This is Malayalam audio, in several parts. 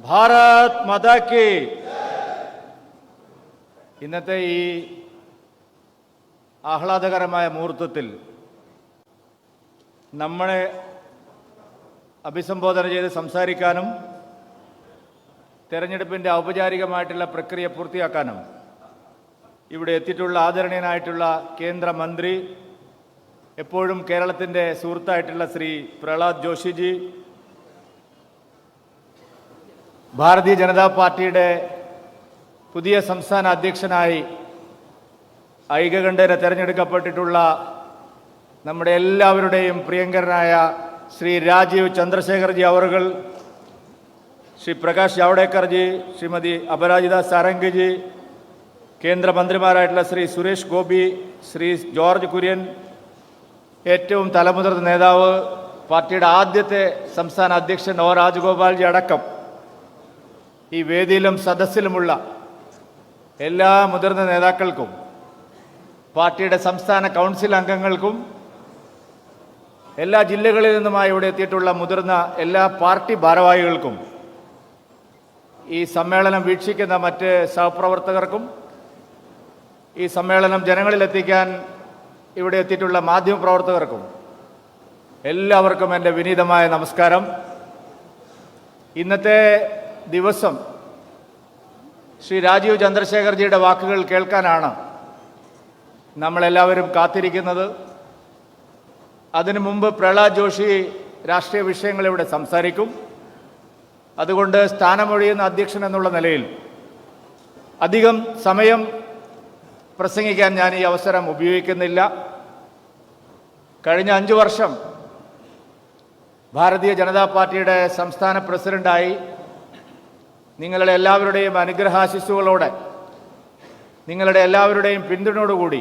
ഭാരത് മാതാ കി. ഇന്നത്തെ ഈ ആഹ്ലാദകരമായ മുഹൂർത്തത്തിൽ നമ്മളെ അഭിസംബോധന ചെയ്ത് സംസാരിക്കാനും തെരഞ്ഞെടുപ്പിൻ്റെ ഔപചാരികമായിട്ടുള്ള പ്രക്രിയ പൂർത്തിയാക്കാനും ഇവിടെ എത്തിയിട്ടുള്ള ആദരണീയനായിട്ടുള്ള കേന്ദ്രമന്ത്രി, എപ്പോഴും കേരളത്തിൻ്റെ സുഹൃത്തായിട്ടുള്ള ശ്രീ പ്രഹ്ലാദ് ജോഷിജി, ഭാരതീയ ജനതാ പാർട്ടിയുടെ പുതിയ സംസ്ഥാന അധ്യക്ഷനായി ഐകകണ്ഠേന തെരഞ്ഞെടുക്കപ്പെട്ടിട്ടുള്ള നമ്മുടെ എല്ലാവരുടെയും പ്രിയങ്കരനായ ശ്രീ രാജീവ് ചന്ദ്രശേഖർജി അവർകൾ, ശ്രീ പ്രകാശ് ജാവ്ദേക്കർജി, ശ്രീമതി അപരാജിത സാരംഗിജി, കേന്ദ്രമന്ത്രിമാരായിട്ടുള്ള ശ്രീ സുരേഷ് ഗോപി, ശ്രീ ജോർജ് കുര്യൻ, ഏറ്റവും തലമുതിർന്ന നേതാവ് പാർട്ടിയുടെ ആദ്യത്തെ സംസ്ഥാന അധ്യക്ഷൻ ഒ രാജഗോപാൽജി അടക്കം ഈ വേദിയിലും സദസ്സിലുമുള്ള എല്ലാ മുതിർന്ന നേതാക്കൾക്കും, പാർട്ടിയുടെ സംസ്ഥാന കൗൺസിൽ അംഗങ്ങൾക്കും, എല്ലാ ജില്ലകളിൽ നിന്നുമായി ഇവിടെ എത്തിയിട്ടുള്ള മുതിർന്ന എല്ലാ പാർട്ടി ഭാരവാഹികൾക്കും, ഈ സമ്മേളനം വീക്ഷിക്കുന്ന മറ്റ് സഹപ്രവർത്തകർക്കും, ഈ സമ്മേളനം ജനങ്ങളിലെത്തിക്കാൻ ഇവിടെ എത്തിയിട്ടുള്ള മാധ്യമപ്രവർത്തകർക്കും എല്ലാവർക്കും എൻ്റെ വിനീതമായ നമസ്കാരം. ഇന്നത്തെ ദിവസം ശ്രീ രാജീവ് ചന്ദ്രശേഖർജിയുടെ വാക്കുകൾ കേൾക്കാനാണ് നമ്മളെല്ലാവരും കാത്തിരിക്കുന്നത്. അതിനു മുമ്പ് പ്രഹ്ലാദ് ജോഷി രാഷ്ട്രീയ വിഷയങ്ങൾ ഇവിടെ സംസാരിക്കും. അതുകൊണ്ട് സ്ഥാനമൊഴിയുന്ന അധ്യക്ഷൻ എന്നുള്ള നിലയിൽ അധികം സമയം പ്രസംഗിക്കാൻ ഞാൻ ഈ അവസരം ഉപയോഗിക്കുന്നില്ല. കഴിഞ്ഞ 5 വർഷം ഭാരതീയ ജനതാ പാർട്ടിയുടെ സംസ്ഥാന പ്രസിഡന്റായി നിങ്ങളുടെ എല്ലാവരുടെയും അനുഗ്രഹാശിസ്സുകളോടെ, നിങ്ങളുടെ എല്ലാവരുടെയും പിന്തുണയോടുകൂടി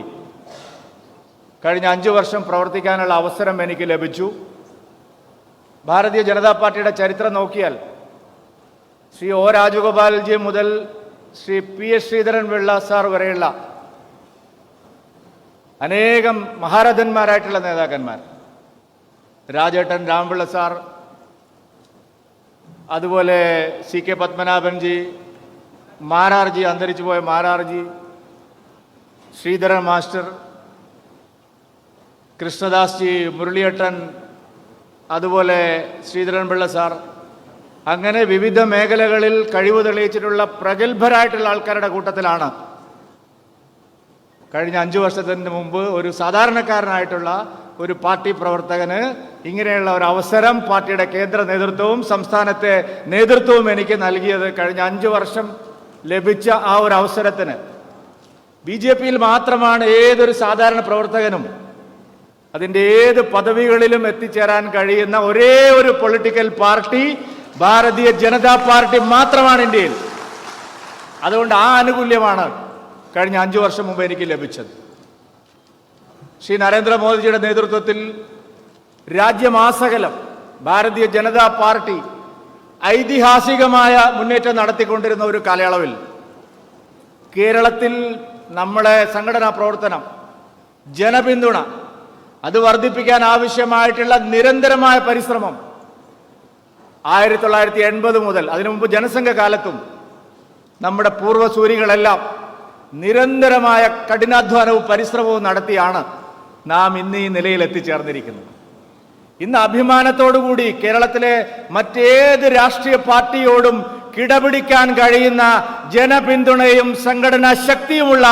കഴിഞ്ഞ 5 വർഷം പ്രവർത്തിക്കാനുള്ള അവസരം എനിക്ക് ലഭിച്ചു. ഭാരതീയ ജനതാ പാർട്ടിയുടെ ചരിത്രം നോക്കിയാൽ ശ്രീ ഒ രാജഗോപാൽജി മുതൽ Shri P S Sreedharan Pillai sir വരെയുള്ള അനേകം മഹാരഥന്മാരായിട്ടുള്ള നേതാക്കന്മാർ, രാജേട്ടൻ രാമപിള്ള സാർ, അതുപോലെ സി കെ പത്മനാഭൻജി, മാരാർജി, അന്തരിച്ചു പോയ മാരാർജി, ശ്രീധരൻ മാസ്റ്റർ, കൃഷ്ണദാസ് ജി, മുരളിയേട്ടൻ, അതുപോലെ ശ്രീധരൻ പിള്ള സാർ, അങ്ങനെ വിവിധ മേഖലകളിൽ കഴിവ് തെളിയിച്ചിട്ടുള്ള പ്രഗത്ഭരായിട്ടുള്ള ആൾക്കാരുടെ കൂട്ടത്തിലാണ് കഴിഞ്ഞ 5 വർഷത്തിന് മുമ്പ് ഒരു സാധാരണക്കാരനായിട്ടുള്ള ഒരു പാർട്ടി പ്രവർത്തകന് ഇങ്ങനെയുള്ള ഒരു അവസരം പാർട്ടിയുടെ കേന്ദ്ര നേതൃത്വവും സംസ്ഥാനത്തെ നേതൃത്വവും എനിക്ക് നൽകിയത്. കഴിഞ്ഞ 5 വർഷം ലഭിച്ച ആ ഒരു അവസരത്തിന് BJPയിൽ മാത്രമാണ് ഏതൊരു സാധാരണ പ്രവർത്തകനും അതിൻ്റെ ഏത് പദവികളിലും എത്തിച്ചേരാൻ കഴിയുന്ന ഒരേ ഒരു political party Bharatiya Janata party മാത്രമാണ് ഇന്ത്യയിൽ. അതുകൊണ്ട് ആ ആനുകൂല്യമാണ് കഴിഞ്ഞ 5 വർഷം മുമ്പ് എനിക്ക് ലഭിച്ചത്. ശ്രീ നരേന്ദ്രമോദിജിയുടെ നേതൃത്വത്തിൽ രാജ്യമാസകലം ഭാരതീയ ജനതാ പാർട്ടി ഐതിഹാസികമായ മുന്നേറ്റം നടത്തിക്കൊണ്ടിരുന്ന ഒരു കാലയളവിൽ കേരളത്തിൽ നമ്മുടെ സംഘടനാ പ്രവർത്തനം, ജനപിന്തുണ അത് വർദ്ധിപ്പിക്കാൻ ആവശ്യമായിട്ടുള്ള നിരന്തരമായ പരിശ്രമം 1980 മുതൽ അതിനു മുമ്പ് ജനസംഘ കാലത്തും നമ്മുടെ പൂർവ്വസൂരികളെല്ലാം നിരന്തരമായ കഠിനാധ്വാനവും പരിശ്രമവും നടത്തിയാണ് നാം ഇന്ന് ഈ നിലയിൽ എത്തിച്ചേർന്നിരിക്കുന്നത്. ഇന്ന് അഭിമാനത്തോടുകൂടി കേരളത്തിലെ മറ്റേത് രാഷ്ട്രീയ പാർട്ടിയോടും കിടപിടിക്കാൻ കഴിയുന്ന ജനപിന്തുണയും സംഘടനാ ശക്തിയുമുള്ള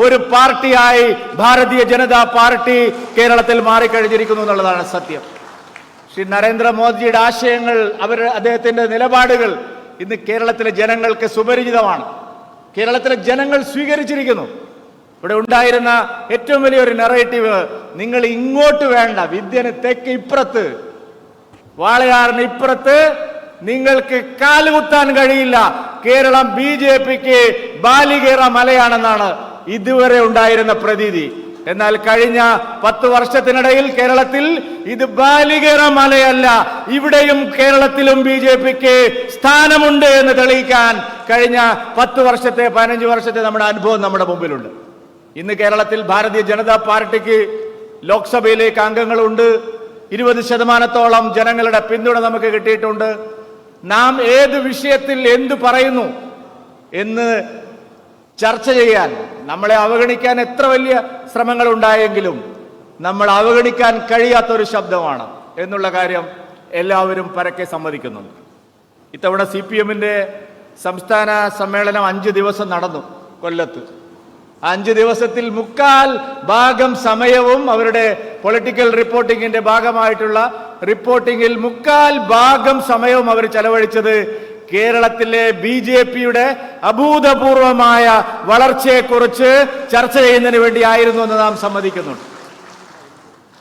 ഒരു പാർട്ടിയായി ഭാരതീയ ജനതാ പാർട്ടി കേരളത്തിൽ മാറിക്കഴിഞ്ഞിരിക്കുന്നു എന്നുള്ളതാണ് സത്യം. ശ്രീ നരേന്ദ്രമോദിജിയുടെ ആശയങ്ങൾ, അദ്ദേഹത്തിന്റെ നിലപാടുകൾ ഇന്ന് കേരളത്തിലെ ജനങ്ങൾക്ക് സുപരിചിതമാണ്. കേരളത്തിലെ ജനങ്ങൾ സ്വീകരിച്ചിരിക്കുന്നു. ഇവിടെ ഉണ്ടായിരുന്ന ഏറ്റവും വലിയൊരു നെറേറ്റീവ്, നിങ്ങൾ ഇങ്ങോട്ട് വേണ്ട, വിദ്യന് തെക്ക് ഇപ്പുറത്ത്, വാളയാറിന് ഇപ്പുറത്ത് നിങ്ങൾക്ക് കാലുകുത്താൻ കഴിയില്ല, കേരളം BJPക്ക് ബാലികേറ മലയാണെന്നാണ് ഇതുവരെ ഉണ്ടായിരുന്ന പ്രതീതി. എന്നാൽ കഴിഞ്ഞ 10 വർഷത്തിനിടയിൽ കേരളത്തിൽ ഇത് ബാലികേറ മലയല്ല, ഇവിടെയും കേരളത്തിലും BJPക്ക് സ്ഥാനമുണ്ട് എന്ന് തെളിയിക്കാൻ കഴിഞ്ഞ 10 വർഷത്തെ 15 വർഷത്തെ നമ്മുടെ അനുഭവം നമ്മുടെ മുമ്പിലുണ്ട്. ഇന്ന് കേരളത്തിൽ ഭാരതീയ ജനതാ പാർട്ടിക്ക് ലോക്സഭയിലേക്ക് അംഗങ്ങളുണ്ട്. 20% ജനങ്ങളുടെ പിന്തുണ നമുക്ക് കിട്ടിയിട്ടുണ്ട്. നാം ഏത് വിഷയത്തിൽ എന്തു പറയുന്നു എന്ന് ചർച്ച ചെയ്യാൻ, നമ്മളെ അവഗണിക്കാൻ എത്ര വലിയ ശ്രമങ്ങൾ ഉണ്ടായെങ്കിലും നമ്മൾ അവഗണിക്കാൻ കഴിയാത്തൊരു ശബ്ദമാണ് എന്നുള്ള കാര്യം എല്ലാവരും പരക്കെ സമ്മതിക്കുന്നുണ്ട്. ഇത്തവണ CPM-ന്റെ സംസ്ഥാന സമ്മേളനം 5 ദിവസം നടന്നു കൊല്ലത്ത്. 5 ദിവസത്തിൽ 3/4 സമയവും അവരുടെ പൊളിറ്റിക്കൽ റിപ്പോർട്ടിങ്ങിന്റെ ഭാഗമായിട്ടുള്ള റിപ്പോർട്ടിങ്ങിൽ 3/4 സമയവും അവർ ചെലവഴിച്ചത് കേരളത്തിലെ BJP-യുടെ അഭൂതപൂർവമായ വളർച്ചയെക്കുറിച്ച് ചർച്ച ചെയ്യുന്നതിന് വേണ്ടിയായിരുന്നു എന്ന് നാം സമ്മതിക്കുന്നുണ്ട്.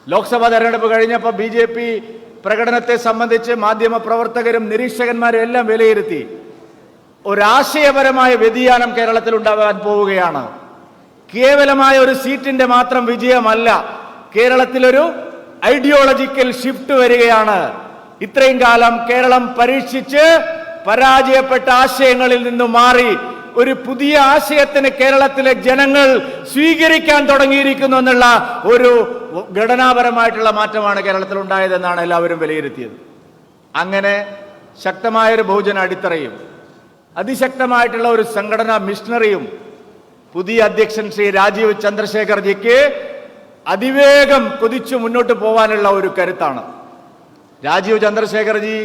ലോക്സഭാ തെരഞ്ഞെടുപ്പ് കഴിഞ്ഞപ്പോൾ BJP പ്രകടനത്തെ സംബന്ധിച്ച് മാധ്യമ പ്രവർത്തകരും നിരീക്ഷകന്മാരും എല്ലാം വിലയിരുത്തി. ഒരാശയപരമായ വ്യതിയാനം കേരളത്തിൽ ഉണ്ടാകാൻ പോവുകയാണ്. കേവലമായ ഒരു സീറ്റിന്റെ മാത്രം വിജയമല്ല, കേരളത്തിലൊരു ഐഡിയോളജിക്കൽ ഷിഫ്റ്റ് വരികയാണ്. ഇത്രയും കാലം കേരളം പരീക്ഷിച്ച് പരാജയപ്പെട്ട ആശയങ്ങളിൽ നിന്നും മാറി ഒരു പുതിയ ആശയത്തിന് കേരളത്തിലെ ജനങ്ങൾ സ്വീകരിക്കാൻ തുടങ്ങിയിരിക്കുന്നു എന്നുള്ള ഒരു ഘടനാപരമായിട്ടുള്ള മാറ്റമാണ് കേരളത്തിൽ ഉണ്ടായതെന്നാണ് എല്ലാവരും വിലയിരുത്തിയത്. അങ്ങനെ ശക്തമായൊരു ബഹുജന അടിത്തറയും അതിശക്തമായിട്ടുള്ള ഒരു സംഘടനാ മിഷണറിയും പുതിയ അധ്യക്ഷൻ ശ്രീ രാജീവ് ചന്ദ്രശേഖർജിക്ക് അതിവേഗം കുതിച്ചു മുന്നോട്ട് പോകാനുള്ള ഒരു കരുത്താണ്. രാജീവ് ചന്ദ്രശേഖർജി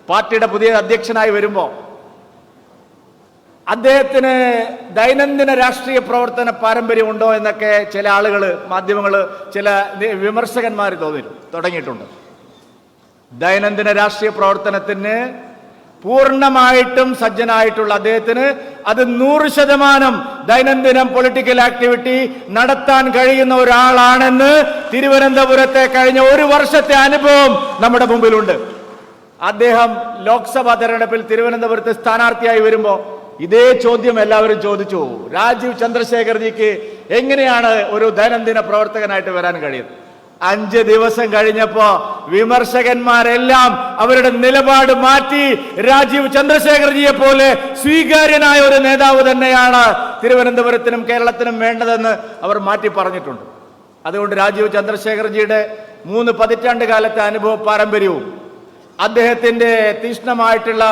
പാർട്ടിയുടെ പുതിയ അധ്യക്ഷനായി വരുമ്പോൾ അദ്ദേഹത്തിന് ദൈനംദിന രാഷ്ട്രീയ പ്രവർത്തന പാരമ്പര്യമുണ്ടോ എന്നൊക്കെ ചില ആളുകൾ, മാധ്യമങ്ങൾ, ചില വിമർശകന്മാർ തുടങ്ങിയിട്ടുണ്ട്. ദൈനംദിന രാഷ്ട്രീയ പ്രവർത്തനത്തിന് പൂർണ്ണമായിട്ടും സജ്ജനായിട്ടുള്ള അദ്ദേഹത്തിന് അത് 100% ദൈനംദിനം പൊളിറ്റിക്കൽ ആക്ടിവിറ്റി നടത്താൻ കഴിയുന്ന ഒരാളാണെന്ന് തിരുവനന്തപുരത്തെ കഴിഞ്ഞ 1 വർഷത്തെ അനുഭവം നമ്മുടെ മുമ്പിലുണ്ട്. അദ്ദേഹം ലോക്സഭാ തെരഞ്ഞെടുപ്പിൽ തിരുവനന്തപുരത്ത് സ്ഥാനാർത്ഥിയായി വരുമ്പോൾ ഇതേ ചോദ്യം എല്ലാവരും ചോദിച്ചു. രാജീവ് ചന്ദ്രശേഖർജിക്ക് എങ്ങനെയാണ് ഒരു ദൈനംദിന പ്രവർത്തകനായിട്ട് വരാൻ കഴിയുന്നത്? 5 ദിവസം കഴിഞ്ഞപ്പോ വിമർശകന്മാരെല്ലാം അവരുടെ നിലപാട് മാറ്റി രാജീവ് ചന്ദ്രശേഖർജിയെ പോലെ സ്വീകാര്യനായ ഒരു നേതാവ് തന്നെയാണ് തിരുവനന്തപുരത്തിനും കേരളത്തിനും വേണ്ടതെന്ന് അവർ മാറ്റി പറഞ്ഞിട്ടുണ്ട്. അതുകൊണ്ട് രാജീവ് ചന്ദ്രശേഖർജിയുടെ 3 പതിറ്റാണ്ട് കാലത്തെ അനുഭവ പാരമ്പര്യവും അദ്ദേഹത്തിന്റെ തീക്ഷ്ണമായിട്ടുള്ള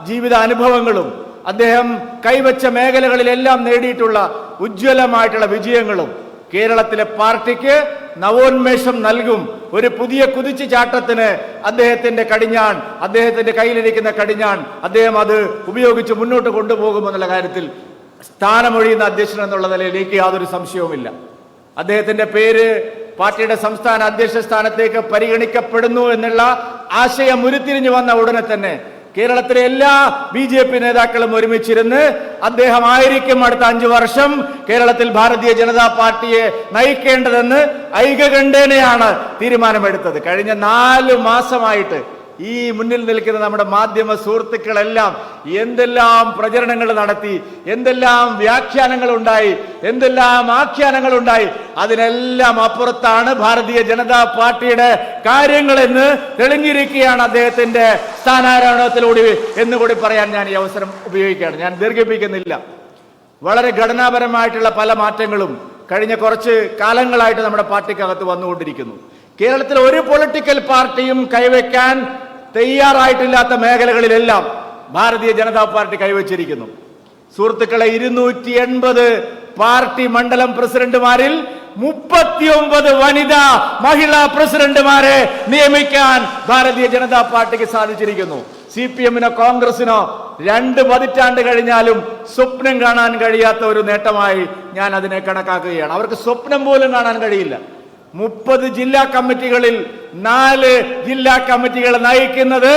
ജീവിത അനുഭവങ്ങളും അദ്ദേഹം കൈവച്ച മേഖലകളിലെല്ലാം നേടിയിട്ടുള്ള ഉജ്ജ്വലമായിട്ടുള്ള വിജയങ്ങളും കേരളത്തിലെ പാർട്ടിക്ക് നവോന്മേഷം നൽകും. ഒരു പുതിയ കുതിച്ചുചാട്ടത്തിന് അദ്ദേഹത്തിന്റെ കയ്യിലിരിക്കുന്ന കടിഞ്ഞാൺ അദ്ദേഹം അത് ഉപയോഗിച്ച് മുന്നോട്ട് കൊണ്ടുപോകുമെന്നുള്ള കാര്യത്തിൽ സ്ഥാനമൊഴിയുന്ന അധ്യക്ഷൻ എന്നുള്ള നിലയിലേക്ക് യാതൊരു സംശയവുമില്ല. അദ്ദേഹത്തിന്റെ പേര് പാർട്ടിയുടെ സംസ്ഥാന അധ്യക്ഷ സ്ഥാനത്തേക്ക് പരിഗണിക്കപ്പെടുന്നു എന്നുള്ള ആശയം ഉരുത്തിരിഞ്ഞു വന്ന ഉടനെ തന്നെ കേരളത്തിലെ എല്ലാ BJP നേതാക്കളും ഒരുമിച്ചിരുന്ന് അദ്ദേഹമായിരിക്കും അടുത്ത 5 വർഷം കേരളത്തിൽ ഭാരതീയ ജനതാ പാർട്ടിയെ നയിക്കേണ്ടതെന്ന് ഐകകണ്ഠേനയാണ് തീരുമാനമെടുത്തത്. കഴിഞ്ഞ 4 മാസമായിട്ട് ഈ മുന്നിൽ നിൽക്കുന്ന നമ്മുടെ മാധ്യമ സുഹൃത്തുക്കളെല്ലാം എന്തെല്ലാം പ്രചരണങ്ങൾ നടത്തി, എന്തെല്ലാം വ്യാഖ്യാനങ്ങൾ ഉണ്ടായി, എന്തെല്ലാം ആഖ്യാനങ്ങൾ ഉണ്ടായി, അതിനെല്ലാം അപ്പുറത്താണ് ഭാരതീയ ജനതാ പാർട്ടിയുടെ കാര്യങ്ങളെന്ന് തെളിഞ്ഞിരിക്കുകയാണ് അദ്ദേഹത്തിന്റെ സ്ഥാനാരോഹണത്തിലൂടെ എന്നുകൂടി പറയാൻ ഞാൻ ഈ അവസരം ഉപയോഗിക്കുകയാണ്. ഞാൻ ദീർഘിപ്പിക്കുന്നില്ല. വളരെ ഘടനാപരമായിട്ടുള്ള പല മാറ്റങ്ങളും കഴിഞ്ഞ കുറച്ച് കാലങ്ങളായിട്ട് നമ്മുടെ പാർട്ടിക്കകത്ത് വന്നുകൊണ്ടിരിക്കുന്നു. കേരളത്തിൽ ഒരു പൊളിറ്റിക്കൽ പാർട്ടിയും കൈവയ്ക്കാൻ തയ്യാറായിട്ടില്ലാത്ത മേഖലകളിലെല്ലാം ഭാരതീയ ജനതാ പാർട്ടി കൈവച്ചിരിക്കുന്നു. സുഹൃത്തുക്കളെ, 280 പാർട്ടി മണ്ഡലം പ്രസിഡന്റുമാരിൽ 39 വനിതാ മഹിളാ പ്രസിഡന്റുമാരെ നിയമിക്കാൻ ഭാരതീയ ജനതാ പാർട്ടിക്ക് സാധിച്ചിരിക്കുന്നു. CPM-നോ കോൺഗ്രസിനോ 2 പതിറ്റാണ്ട് കഴിഞ്ഞാലും സ്വപ്നം കാണാൻ കഴിയാത്ത ഒരു നേട്ടമായി ഞാൻ അതിനെ കണക്കാക്കുകയാണ്. അവർക്ക് സ്വപ്നം പോലും കാണാൻ കഴിയില്ല. 30 ജില്ലാ കമ്മിറ്റികളിൽ 4 ജില്ലാ കമ്മിറ്റികളെ നയിക്കുന്നത്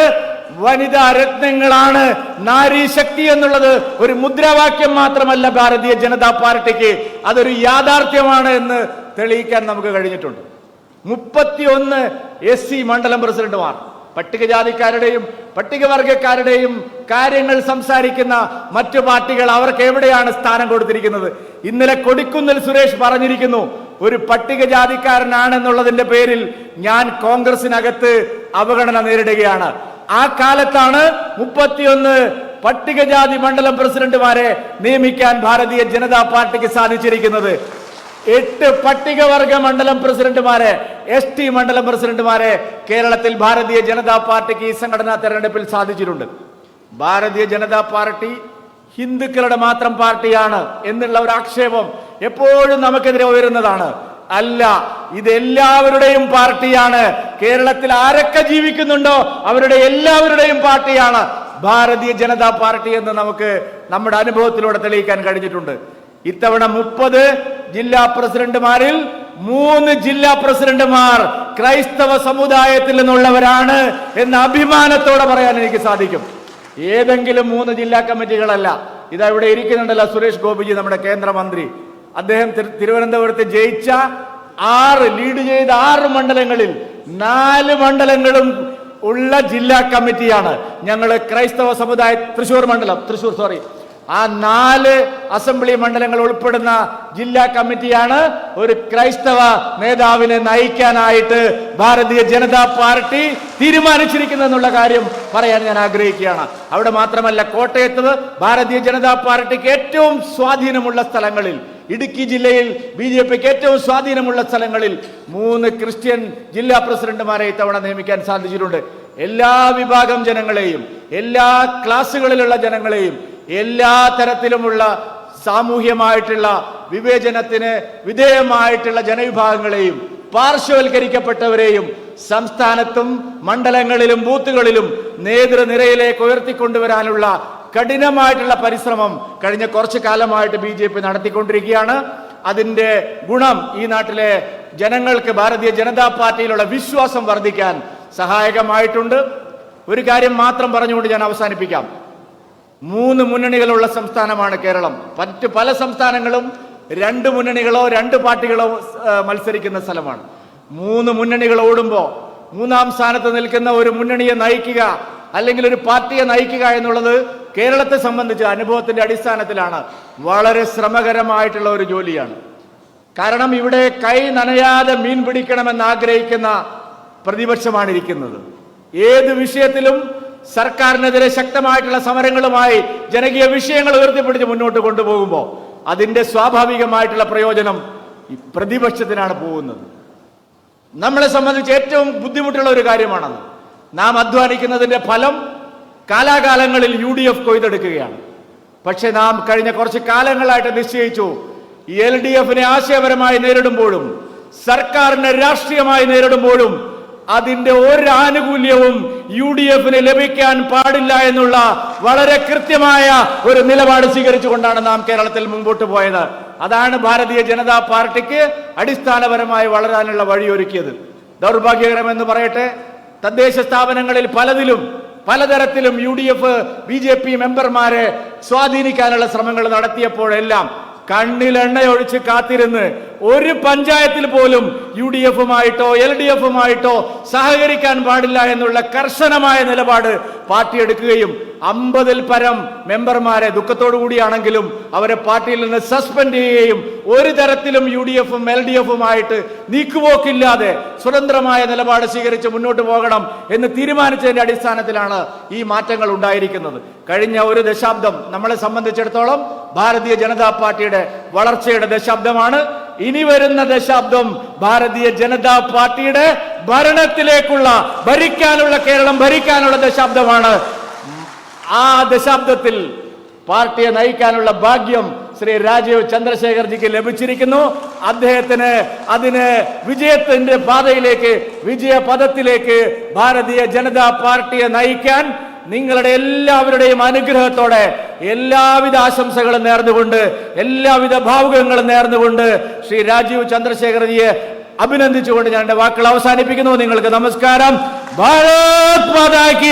വനിതാ രത്നങ്ങളാണ്. നാരീശക്തി എന്നുള്ളത് ഒരു മുദ്രാവാക്യം മാത്രമല്ല ഭാരതീയ ജനതാ പാർട്ടിക്ക്, അതൊരു യാഥാർത്ഥ്യമാണ് എന്ന് തെളിയിക്കാൻ നമുക്ക് കഴിഞ്ഞിട്ടുണ്ട്. 31 SC മണ്ഡലം പ്രസിഡന്റുമാർ, പട്ടികജാതിക്കാരുടെയും പട്ടികവർഗക്കാരുടെയും കാര്യങ്ങൾ സംസാരിക്കുന്ന മറ്റു പാർട്ടികൾ അവർക്ക് എവിടെയാണ് സ്ഥാനം കൊടുത്തിരിക്കുന്നത്? ഇന്നലെ കൊടിക്കുന്നിൽ സുരേഷ് പറഞ്ഞിരിക്കുന്നു, ഒരു പട്ടികജാതിക്കാരനാണെന്നുള്ളതിന്റെ പേരിൽ ഞാൻ കോൺഗ്രസിനകത്ത് അവഗണന നേരിടുകയാണ്. ആ കാലത്താണ് 31 പട്ടികജാതി മണ്ഡലം പ്രസിഡന്റുമാരെ നിയമിക്കാൻ ഭാരതീയ ജനതാ പാർട്ടിക്ക് സാധിച്ചിരിക്കുന്നത്. 8 പട്ടികവർഗ മണ്ഡലം പ്രസിഡന്റുമാരെ, ST മണ്ഡലം പ്രസിഡന്റുമാരെ കേരളത്തിൽ ഭാരതീയ ജനതാ പാർട്ടിക്ക് ഈ സംഘടനാ തെരഞ്ഞെടുപ്പിൽ സാധിച്ചിട്ടുണ്ട്. ഭാരതീയ ജനതാ പാർട്ടി ഹിന്ദുക്കളുടെ മാത്രം പാർട്ടിയാണ് എന്നുള്ള ഒരു ആക്ഷേപം എപ്പോഴും നമുക്കെതിരെ ഉയരുന്നതാണ്. അല്ല, ഇത് എല്ലാവരുടെയും പാർട്ടിയാണ്. കേരളത്തിൽ ആരൊക്കെ ജീവിക്കുന്നുണ്ടോ അവരുടെ എല്ലാവരുടെയും പാർട്ടിയാണ് ഭാരതീയ ജനതാ പാർട്ടി എന്ന് നമുക്ക് നമ്മുടെ അനുഭവത്തിലൂടെ തെളിയിക്കാൻ കഴിഞ്ഞിട്ടുണ്ട്. ഇത്തവണ 30 ജില്ലാ പ്രസിഡന്റുമാരിൽ 3 ജില്ലാ പ്രസിഡന്റുമാർ ക്രൈസ്തവ സമുദായത്തിൽ നിന്നുള്ളവരാണ് എന്ന അഭിമാനത്തോടെ പറയാൻ എനിക്ക് സാധിക്കും. ഏതെങ്കിലും 3 ജില്ലാ കമ്മിറ്റികളല്ല. ഇതാ ഇവിടെ ഇരിക്കുന്നുണ്ടല്ലോ സുരേഷ് ഗോപിജി, നമ്മുടെ കേന്ദ്രമന്ത്രി. അദ്ദേഹം തിരുവനന്തപുരത്ത് ജയിച്ച ലീഡ് ചെയ്ത 6 മണ്ഡലങ്ങളിൽ 4 മണ്ഡലങ്ങളും ഉള്ള ജില്ലാ കമ്മിറ്റിയാണ് ഞങ്ങൾ ക്രൈസ്തവ സമുദായ തൃശൂർ ആ 4 അസംബ്ലി മണ്ഡലങ്ങൾ ഉൾപ്പെടുന്ന ജില്ലാ കമ്മിറ്റിയാണ് ഒരു ക്രൈസ്തവ നേതാവിനെ നയിക്കാനായിട്ട് ഭാരതീയ ജനതാ പാർട്ടി തീരുമാനിച്ചിരിക്കുന്നതെന്നുള്ള കാര്യം പറയാൻ ഞാൻ ആഗ്രഹിക്കുകയാണ്. അവിടെ മാത്രമല്ല, കോട്ടയത്ത് ഭാരതീയ ജനതാ പാർട്ടിക്ക് ഏറ്റവും സ്വാധീനമുള്ള സ്ഥലങ്ങളിൽ, ഇടുക്കി ജില്ലയിൽ BJPക്ക് ഏറ്റവും സ്വാധീനമുള്ള സ്ഥലങ്ങളിൽ 3 ക്രിസ്ത്യൻ ജില്ലാ പ്രസിഡന്റുമാരെ ഇത്തവണ നിയമിക്കാൻ സാധിച്ചിട്ടുണ്ട്. എല്ലാ വിഭാഗം ജനങ്ങളെയും, എല്ലാ ക്ലാസുകളിലുള്ള ജനങ്ങളെയും, എല്ലാ തരത്തിലുമുള്ള സാമൂഹ്യമായിട്ടുള്ള വിവേചനത്തിന് വിധേയമായിട്ടുള്ള ജനവിഭാഗങ്ങളെയും പാർശ്വവൽക്കരിക്കപ്പെട്ടവരെയും സംസ്ഥാനത്തും മണ്ഡലങ്ങളിലും ബൂത്തുകളിലും നേതൃനിരയിലേക്ക് ഉയർത്തിക്കൊണ്ടുവരാനുള്ള കഠിനമായിട്ടുള്ള പരിശ്രമം കഴിഞ്ഞ കുറച്ചു കാലമായിട്ട് BJP നടത്തിക്കൊണ്ടിരിക്കുകയാണ്. അതിന്റെ ഗുണം ഈ നാട്ടിലെ ജനങ്ങൾക്ക് ഭാരതീയ ജനതാ പാർട്ടിയിലുള്ള വിശ്വാസം വർദ്ധിക്കാൻ സഹായകമായിട്ടുണ്ട്. ഒരു കാര്യം മാത്രം പറഞ്ഞുകൊണ്ട് ഞാൻ അവസാനിപ്പിക്കാം. 3 മുന്നണികളുള്ള സംസ്ഥാനമാണ് കേരളം. മറ്റ് പല സംസ്ഥാനങ്ങളും 2 മുന്നണികളോ 2 പാർട്ടികളോ മത്സരിക്കുന്ന സ്ഥലമാണ്. 3 മുന്നണികൾ ഓടുമ്പോൾ 3ാം സ്ഥാനത്ത് നിൽക്കുന്ന ഒരു മുന്നണിയെ നയിക്കുക അല്ലെങ്കിൽ ഒരു പാർട്ടിയെ നയിക്കുക എന്നുള്ളത് കേരളത്തെ സംബന്ധിച്ച് അനുഭവത്തിന്റെ അടിസ്ഥാനത്തിലാണ് വളരെ ശ്രമകരമായിട്ടുള്ള ഒരു ജോലിയാണ്. കാരണം ഇവിടെ കൈ നനയാതെ മീൻ പിടിക്കണമെന്ന് ആഗ്രഹിക്കുന്ന പ്രതിപക്ഷമാണ് ഇരിക്കുന്നത്. ഏത് വിഷയത്തിലും സർക്കാരിനെതിരെ ശക്തമായിട്ടുള്ള സമരങ്ങളുമായി ജനകീയ വിഷയങ്ങൾ ഉയർത്തിപ്പിടിച്ച് മുന്നോട്ട് കൊണ്ടുപോകുമ്പോൾ അതിന്റെ സ്വാഭാവികമായിട്ടുള്ള പ്രയോജനം ഈ പ്രതിപക്ഷത്തിനാണ് പോകുന്നത്. നമ്മളെ സംബന്ധിച്ച് ഏറ്റവും ബുദ്ധിമുട്ടുള്ള ഒരു കാര്യമാണത്. നാം അധ്വാനിക്കുന്നതിന്റെ ഫലം കാലാകാലങ്ങളിൽ UDF കൊയ്തെടുക്കുകയാണ്. പക്ഷെ നാം കഴിഞ്ഞ കുറച്ച് കാലങ്ങളായിട്ട് നിശ്ചയിച്ചു, LDFനെ ആശയപരമായി നേരിടുമ്പോഴും സർക്കാരിനെ രാഷ്ട്രീയമായി നേരിടുമ്പോഴും അതിന്റെ ഒരു ആനുകൂല്യവും UDFന് ലഭിക്കാൻ പാടില്ല എന്നുള്ള വളരെ കൃത്യമായ ഒരു നിലപാട് സ്വീകരിച്ചുകൊണ്ടാണ് നാം കേരളത്തിൽ മുമ്പോട്ട് പോയത്. അതാണ് ഭാരതീയ ജനതാ പാർട്ടിക്ക് അടിസ്ഥാനപരമായി വളരാനുള്ള വഴിയൊരുക്കിയത്. ദൗർഭാഗ്യകരമെന്ന് പറയട്ടെ, തദ്ദേശ സ്ഥാപനങ്ങളിൽ പലതരത്തിലും UDF BJP മെമ്പർമാരെ സ്വാധീനിക്കാനുള്ള ശ്രമങ്ങൾ നടത്തിയപ്പോഴെല്ലാം കണ്ണിലെണ്ണയൊഴിച്ച് കാത്തിരുന്ന് ഒരു പഞ്ചായത്തിൽ പോലും UDFുമായിട്ടോ LDFുമായിട്ടോ സഹകരിക്കാൻ പാടില്ല എന്നുള്ള കർശനമായ നിലപാട് പാർട്ടി എടുക്കുകയും 50-ൽ പരം മെമ്പർമാരെ ദുഃഖത്തോടു കൂടിയാണെങ്കിലും അവരെ പാർട്ടിയിൽ നിന്ന് സസ്പെൻഡ് ചെയ്യുകയും ഒരു തരത്തിലും UDFും LDFുമായിട്ട് നീക്കുപോക്കില്ലാതെ സ്വതന്ത്രമായ നിലപാട് സ്വീകരിച്ച് മുന്നോട്ട് പോകണം എന്ന് തീരുമാനിച്ചതിന്റെ അടിസ്ഥാനത്തിലാണ് ഈ മാറ്റങ്ങൾ ഉണ്ടായിരിക്കുന്നത്. കഴിഞ്ഞ ഒരു ദശാബ്ദം നമ്മളെ സംബന്ധിച്ചിടത്തോളം ഭാരതീയ ജനതാ പാർട്ടിയുടെ വളർച്ചയുടെ ദശാബ്ദമാണ്. ഇനി വരുന്ന ദശാബ്ദം ഭാരതീയ ജനതാ പാർട്ടിയുടെ കേരളം ഭരിക്കാനുള്ള ദശാബ്ദമാണ്. ആ ദശാബ്ദത്തിൽ പാർട്ടിയെ നയിക്കാനുള്ള ഭാഗ്യം ശ്രീ രാജീവ് ചന്ദ്രശേഖർജിക്ക് ലഭിച്ചിരിക്കുന്നു. അദ്ദേഹത്തിന് അതിന് വിജയത്തിന്റെ പാതയിലേക്ക്, വിജയപഥത്തിലേക്ക് ഭാരതീയ ജനതാ പാർട്ടിയെ നയിക്കാൻ നിങ്ങളുടെ എല്ലാവരുടെയും അനുഗ്രഹത്തോടെ എല്ലാവിധ ആശംസകളും നേർന്നുകൊണ്ട്, എല്ലാവിധ ഭാവുകങ്ങളും നേർന്നുകൊണ്ട് ശ്രീ രാജീവ് ചന്ദ്രശേഖർജിയെ അഭിനന്ദിച്ചുകൊണ്ട് ഞാൻ എന്റെ വാക്കുകൾ അവസാനിപ്പിക്കുന്നു. നിങ്ങൾക്ക് നമസ്കാരം. ഭാരത് മാതാ കി